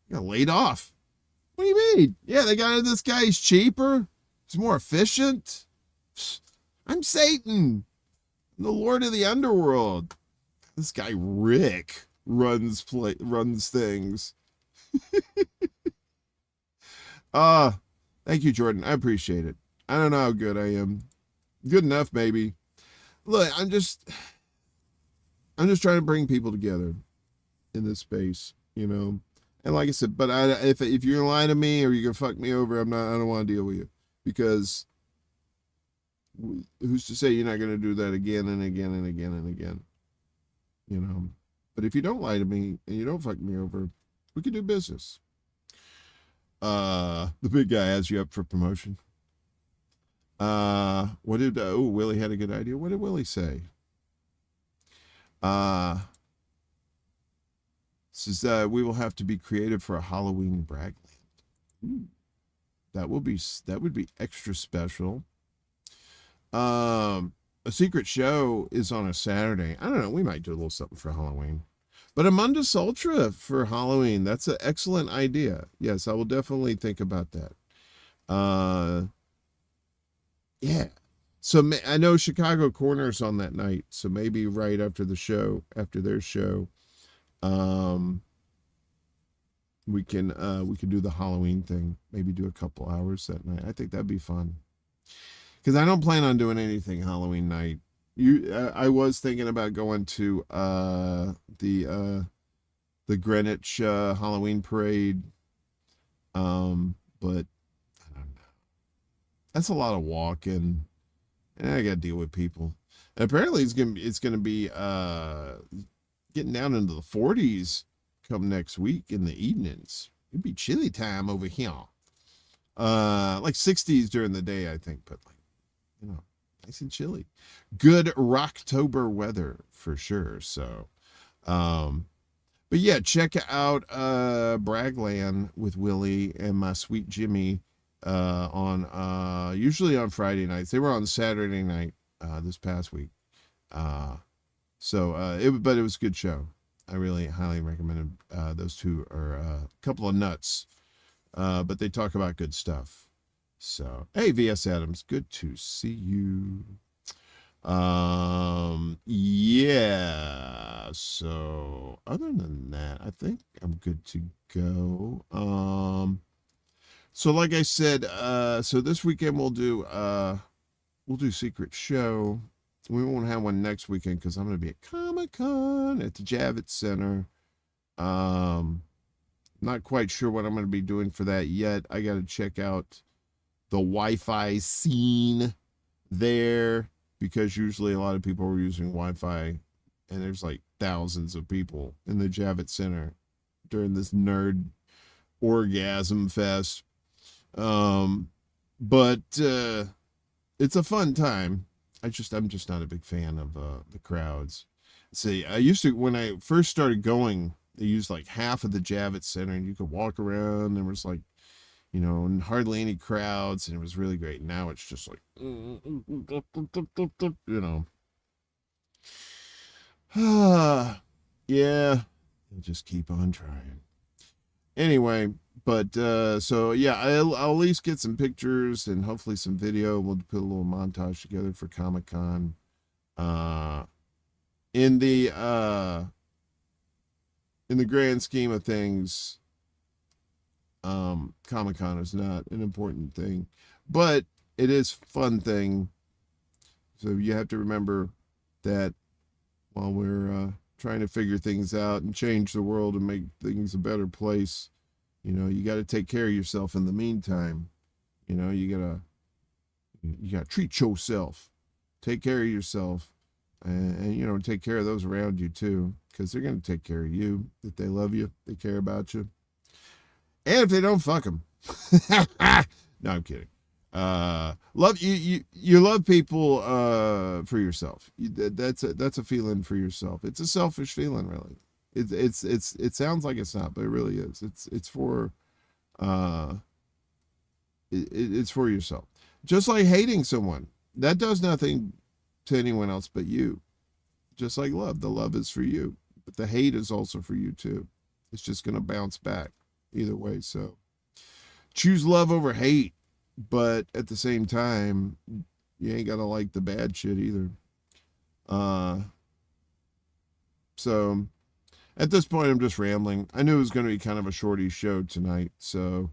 I got laid off. What do you mean? Yeah, they got this guy. He's cheaper. He's more efficient. I'm Satan. I'm the Lord of the Underworld. This guy, Rick, runs things. Thank you, Jordan. I appreciate it. I don't know how good I am. Good enough, maybe. Look, I'm just trying to bring people together in this space, you know. And like I said, but if you're gonna lie to me or you're gonna fuck me over, I don't want to deal with you, because who's to say you're not gonna do that again and again and again and again, you know? But if you don't lie to me and you don't fuck me over, we can do business. The big guy has you up for promotion. Willie had a good idea. What did Willie say? Says we will have to be creative for a Halloween Bragland. Ooh, that would be extra special. A secret show is on a Saturday. I don't know. We might do a little something for Halloween. But a Mundus Ultra for Halloween. That's an excellent idea. Yes, I will definitely think about that. Yeah. So I know Chicago Corner's on that night. So maybe right after their show, we can do the Halloween thing. Maybe do a couple hours that night. I think that'd be fun. Because I don't plan on doing anything Halloween night. I was thinking about going to the Greenwich Halloween parade, but I don't know. That's a lot of walking, and I got to deal with people. And apparently, it's gonna be getting down into the 40s come next week in the evenings. It'd be chilly time over here, like 60s during the day, I think, but like, you know, nice and chilly. Good Rocktober weather for sure. So, but yeah, check out Bragland with Willie and my sweet Jimmy on usually on Friday nights. They were on Saturday night this past week. But it was a good show. I really highly recommend it. Those two are a couple of nuts, but they talk about good stuff. So, hey, VS Adams, good to see you. Yeah. So, other than that, I think I'm good to go. So like I said, so this weekend we'll do Secret Show. We won't have one next weekend because I'm going to be at Comic-Con at the Javits Center. Not quite sure what I'm going to be doing for that yet. I got to check out the Wi-Fi scene there, because usually a lot of people are using Wi-Fi, and there's like thousands of people in the Javits Center during this nerd orgasm fest. But it's a fun time. I'm just not a big fan of the crowds. See, when I first started going, they used like half of the Javits Center, and you could walk around. There was like, you know, hardly any crowds, and it was really great. Now it's just like, you know, yeah, I'll just keep on trying. Anyway, but so yeah, I'll at least get some pictures and hopefully some video. We'll put a little montage together for Comic-Con. In the grand scheme of things, Comic-Con is not an important thing, but it is a fun thing. So you have to remember that while we're trying to figure things out and change the world and make things a better place, you know, you got to take care of yourself in the meantime. You know, you gotta treat yourself, take care of yourself, and you know, take care of those around you too, because they're going to take care of you if they love you, they care about you. And if they don't, fuck them. No, I'm kidding. Love you love people for yourself. That's a feeling for yourself. It's a selfish feeling, really. It sounds like it's not, but it really is. It's for it's for yourself. Just like hating someone, that does nothing to anyone else but you. Just like love, the love is for you, but the hate is also for you too. It's just gonna bounce back either way. So choose love over hate, but at the same time, you ain't gotta like the bad shit either. So at this point, I'm just rambling. I knew it was going to be kind of a shorty show tonight, so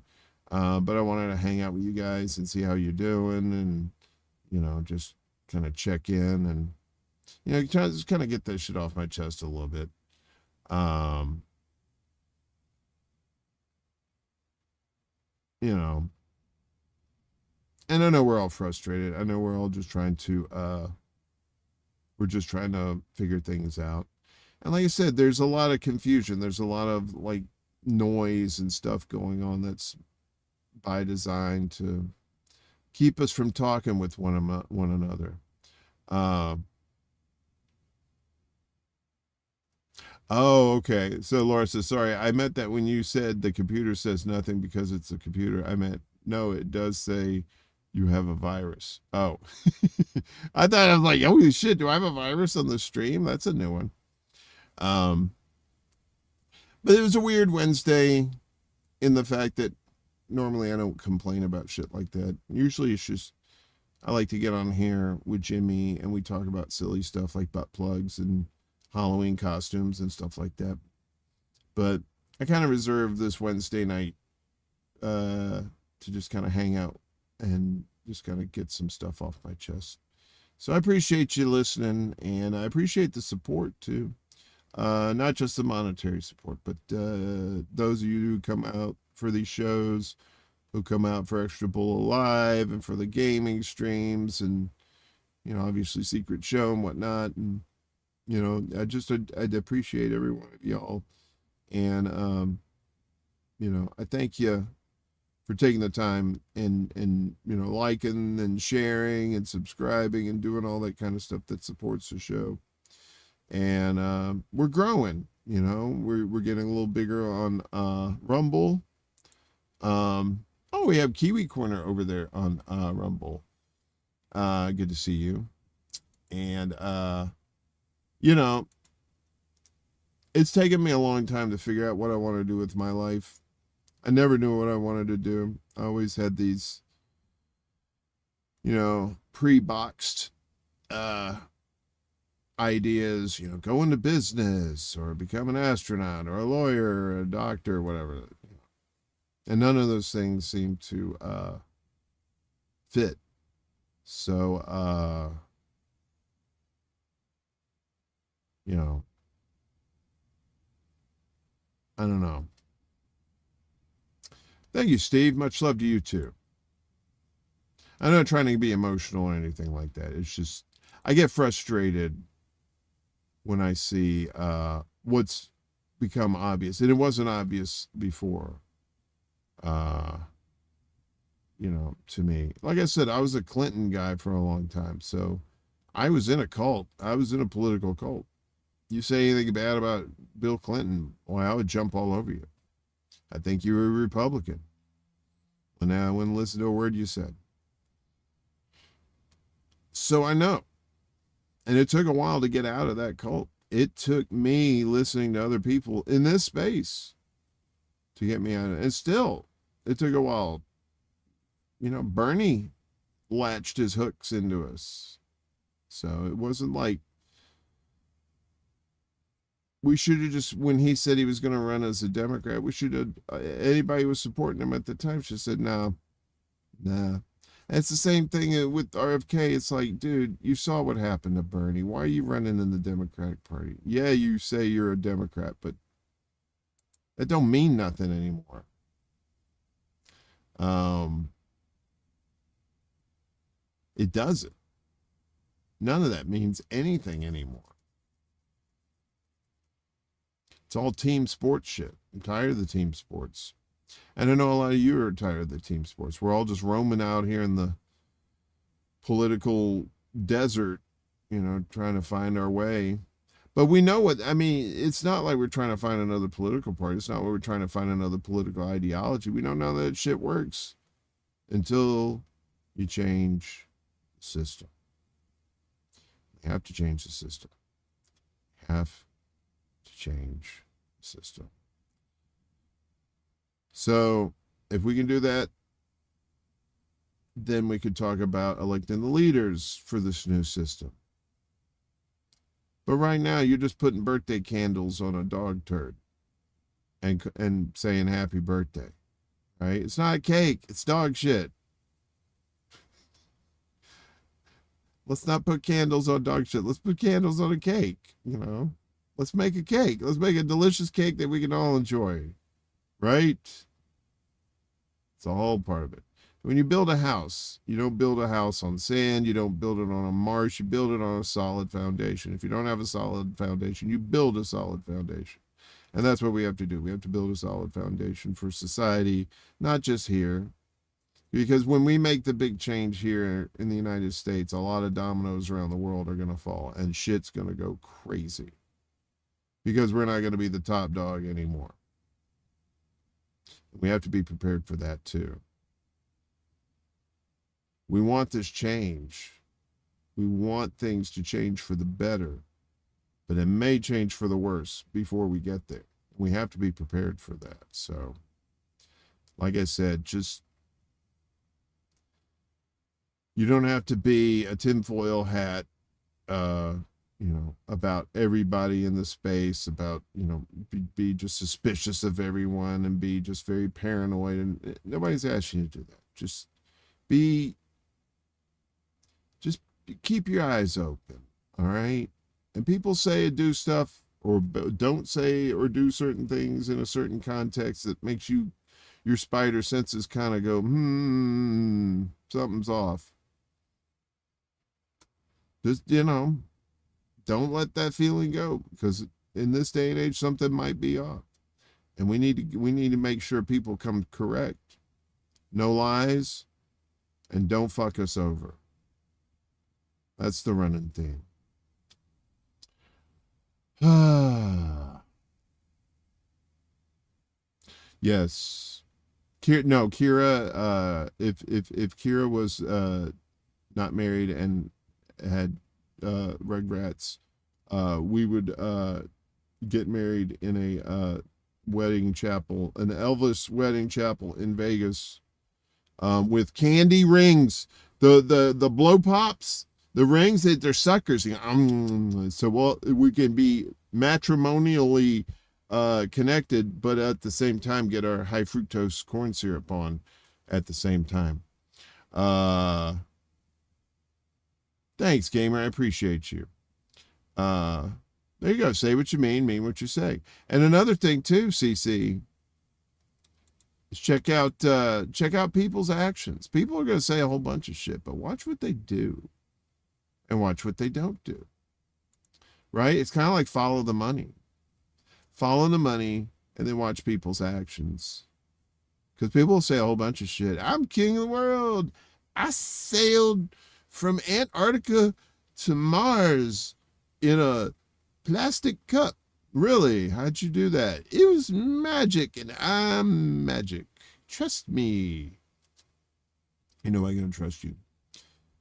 but I wanted to hang out with you guys and see how you're doing, and you know, just kind of check in and, you know, just kind of get that shit off my chest a little bit. you know, and I know we're all frustrated. I know we're all just trying to, we're just trying to figure things out. And like I said, there's a lot of confusion. There's a lot of like noise and stuff going on that's by design to keep us from talking with one another. Uh, oh, okay. So Laura says, sorry, I meant that when you said the computer says nothing because it's a computer, I meant, no, it does say you have a virus. Oh, I thought I was like, holy shit, do I have a virus on the stream? That's a new one. But it was a weird Wednesday in the fact that normally I don't complain about shit like that. Usually it's just, I like to get on here with Jimmy and we talk about silly stuff like butt plugs and Halloween costumes and stuff like that. But I kind of reserved this Wednesday night to just kind of hang out and just kind of get some stuff off my chest. So I appreciate you listening, and I appreciate the support too. Not just the monetary support, but those of you who come out for these shows, who come out for Extra Bull Alive and for the gaming streams and, you know, obviously Secret Show and whatnot. And, you know, I'd appreciate every one of y'all. And, you know, I thank you for taking the time and, you know, liking and sharing and subscribing and doing all that kind of stuff that supports the show. And we're growing, you know, we're getting a little bigger on Rumble. Oh, we have Kiwi Corner over there on Rumble. Good to see you. And you know, it's taken me a long time to figure out what I want to do with my life. I never knew what I wanted to do. I always had these, you know, pre-boxed ideas, you know, go into business or become an astronaut or a lawyer or a doctor or whatever. And none of those things seem to fit. So, you know, I don't know. Thank you, Steve. Much love to you too. I'm not trying to be emotional or anything like that. It's just, I get frustrated when I see what's become obvious. And it wasn't obvious before, you know, to me. Like I said, I was a Clinton guy for a long time. So I was in a cult. I was in a political cult. You say anything bad about Bill Clinton, well, I would jump all over you. I think you were a Republican. And now I wouldn't listen to a word you said. So I know. And it took a while to get out of that cult. It took me listening to other people in this space to get me out of it. And still, it took a while. You know, Bernie latched his hooks into us. So it wasn't like we should have just, when he said he was going to run as a Democrat, we should have, anybody who was supporting him at the time should have said, no, nah. And it's the same thing with RFK. It's like, dude, you saw what happened to Bernie. Why are you running in the Democratic Party? Yeah, you say you're a Democrat, but that don't mean nothing anymore. It doesn't. None of that means anything anymore. It's all team sports shit. I'm tired of the team sports. And I know a lot of you are tired of the team sports. We're all just roaming out here in the political desert, you know, trying to find our way. But we know what, I mean, it's not like we're trying to find another political party. It's not like we're trying to find another political ideology. We don't know that shit works until you change the system. You have to change the system. You have to change the system. So if we can do that, then we could talk about electing the leaders for this new system. But right now, you're just putting birthday candles on a dog turd and saying happy birthday, right? It's not a cake. It's dog shit. Let's not put candles on dog shit. Let's put candles on a cake, you know? Let's make a cake. Let's make a delicious cake that we can all enjoy, right? It's a whole part of it. When you build a house, you don't build a house on sand. You don't build it on a marsh. You build it on a solid foundation. If you don't have a solid foundation, you build a solid foundation. And that's what we have to do. We have to build a solid foundation for society, not just here. Because when we make the big change here in the United States, a lot of dominoes around the world are going to fall and shit's going to go crazy. Because we're not going to be the top dog anymore. We have to be prepared for that too. We want this change. We want things to change for the better, but it may change for the worse before we get there. We have to be prepared for that. So, like I said, just, you don't have to be a tinfoil hat, about everybody in the space, about, be just suspicious of everyone and be just very paranoid. And nobody's asking you to do that. Just keep your eyes open. All right. And people say and do stuff or don't say or do certain things in a certain context that makes your spider senses kind of go, something's off. Just, don't let that feeling go, because in this day and age, something might be off. And we need to make sure people come correct. No lies, and don't fuck us over. That's the running theme. Yes. Kira, if Kira was not married and had Rugrats, we would get married in a wedding chapel, an Elvis wedding chapel in Vegas, with candy rings, the blow pops, the rings, they're suckers. So we can be matrimonially connected, but at the same time get our high fructose corn syrup on at the same time. Thanks, gamer. I appreciate you. There you go. Say what you mean what you say. And another thing too, CC, is check out people's actions. People are going to say a whole bunch of shit, but watch what they do and watch what they don't do. Right? It's kind of like follow the money. Follow the money and then watch people's actions. Because people will say a whole bunch of shit. I'm king of the world. I sailed from Antarctica to Mars in a plastic cup. Really? How'd you do that? It was magic, and I'm magic. Trust me. I'm going to trust you.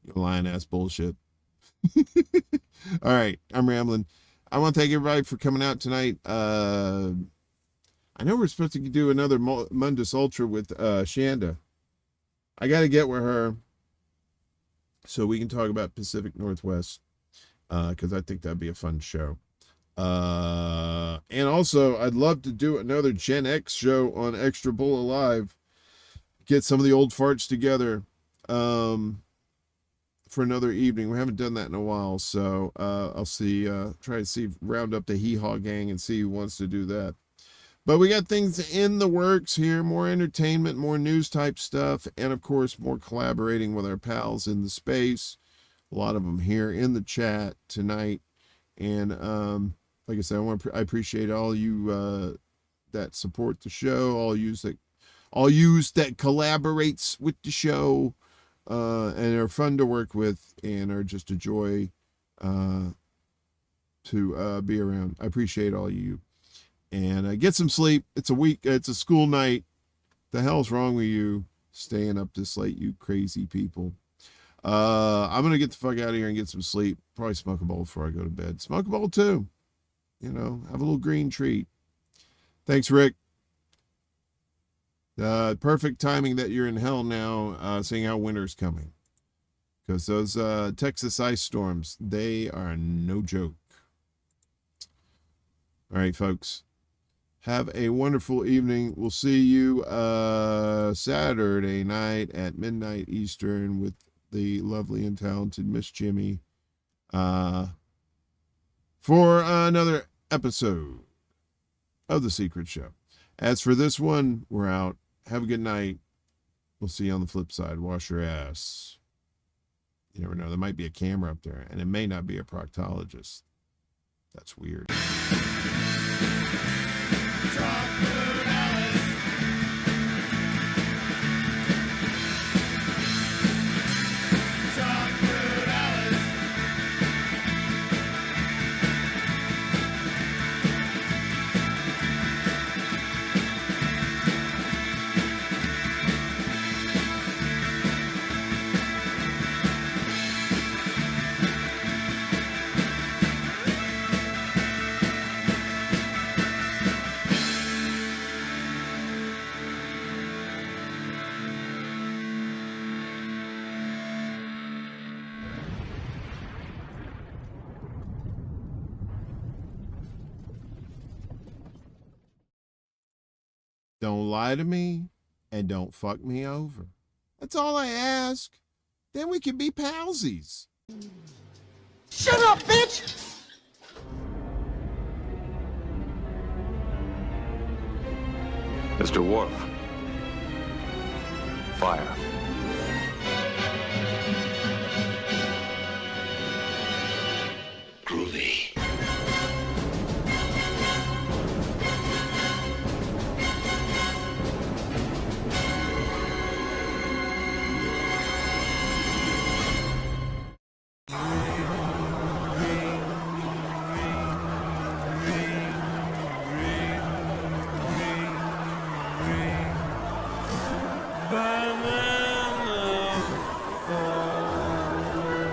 You lying ass bullshit. All right, I'm rambling. I want to thank everybody for coming out tonight. I know we're supposed to do another Mundus Ultra with Shanda. I got to get with her so we can talk about Pacific Northwest, because I think that'd be a fun show. And also, I'd love to do another Gen X show on Extra Bull Alive. Get some of the old farts together for another evening. We haven't done that in a while, so I'll see. Try to see, round up the Hee Haw gang and see who wants to do that. But we got things in the works here, more entertainment, more news type stuff, and of course, more collaborating with our pals in the space. A lot of them here in the chat tonight. And like I said, I appreciate all you that support the show, all you that collaborates with the show, and are fun to work with and are just a joy to be around. I appreciate all you. And get some sleep. It's a school night. The hell's wrong with you staying up this late, you crazy people? I'm going to get the fuck out of here and get some sleep. Probably smoke a bowl before I go to bed. Smoke a bowl too. Have a little green treat. Thanks, Rick. Perfect timing that you're in hell now, seeing how winter's coming. Because those Texas ice storms, they are no joke. All right, folks. Have a wonderful evening. We'll see you Saturday night at midnight Eastern with the lovely and talented Miss Jimmy for another episode of The Secret Show. As for this one, we're out. Have a good night. We'll see you on the flip side. Wash your ass. You never know. There might be a camera up there, and it may not be a proctologist. That's weird. Don't lie to me and don't fuck me over. That's all I ask. Then we can be palsies. Shut up, bitch! Mr. Worf. Fire. Groovy. By my